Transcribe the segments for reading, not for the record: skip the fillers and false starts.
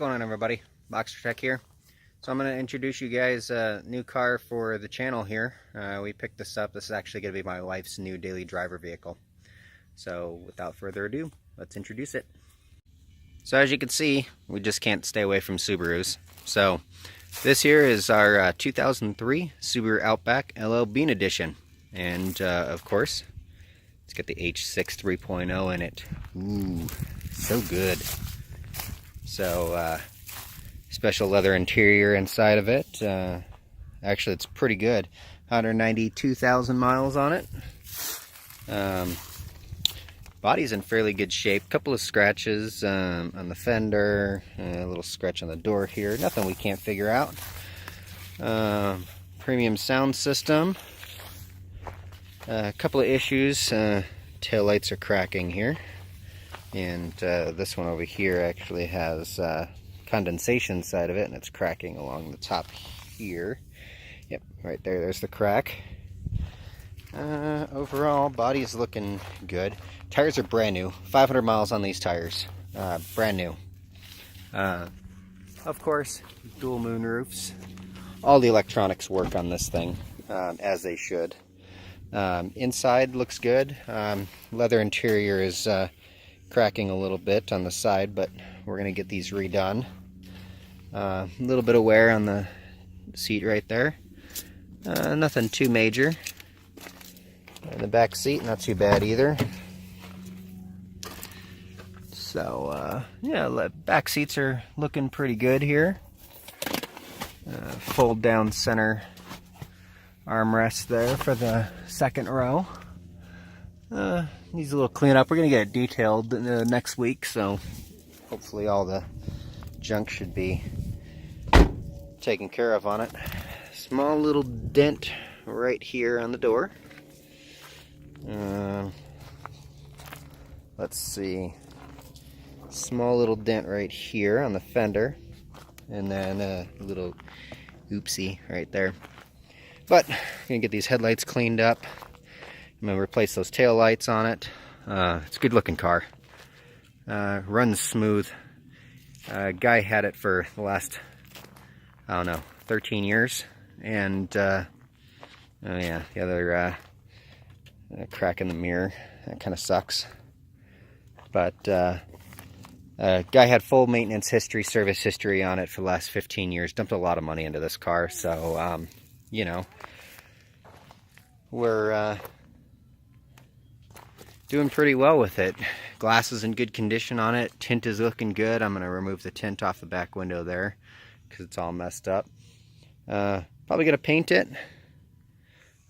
going on, everybody? Boxer Tech here. So I'm going to introduce you guys a new car for the channel here. We picked this up. This is actually going to be my wife's new daily driver vehicle. So without further ado, let's introduce it. So as you can see, we just can't stay away from Subarus. So this here is our 2003 Subaru Outback LL Bean Edition. And of course, it's got the H6 3.0 in it. Ooh, so good. So special leather interior inside of it. Actually, it's pretty good. 192,000 miles on it. Body's in fairly good shape. Couple of scratches on the fender, a little scratch on the door here. Nothing we can't figure out. Premium sound system. A couple of issues. Tail lights are cracking here, and this one over here actually has condensation side of it, and it's cracking along the top here. Yep, right there. There's the crack. Overall, body is looking good. Tires are brand new. 500 miles on these tires. Brand new. Of course, dual moon roofs. All the electronics work on this thing as they should. Inside looks good. Leather interior is cracking a little bit on the side, but we're going to get these redone. A little bit of wear on the seat right there. Nothing too major. In the back seat, not too bad either. So, yeah, back seats are looking pretty good here. Fold down center armrest there for the second row. Needs a little cleanup. We're going to get it detailed next week, so hopefully all the junk should be taken care of on it. Small little dent right here on the door. Let's see. Small little dent right here on the fender, and then a little oopsie right there. But I'm gonna get these headlights cleaned up. I'm gonna replace those tail lights on it. It's a good looking car. Runs smooth. Guy had it for the last, I don't know, 13 years. And oh yeah, the other crack in the mirror. That kind of sucks. But guy had full maintenance history, service history on it for the last 15 years. Dumped a lot of money into this car, so you know, we're doing pretty well with it. Glass is in good condition on it. Tint is looking good. I'm going to remove the tint off the back window there because it's all messed up. Probably going to paint it,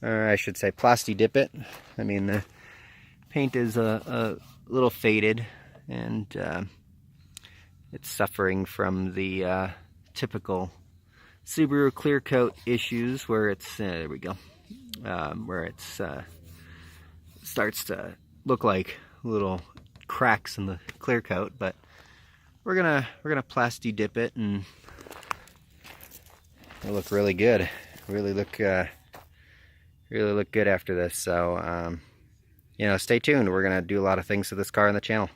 or I should say plasti dip it. I mean, the paint is a little faded, and it's suffering from the typical Subaru clear coat issues where it's there we go, where it's starts to look like little cracks in the clear coat. But we're gonna plasti dip it, and it'll look really good. Really look good after this. So you know, stay tuned. We're gonna do a lot of things to this car on the channel.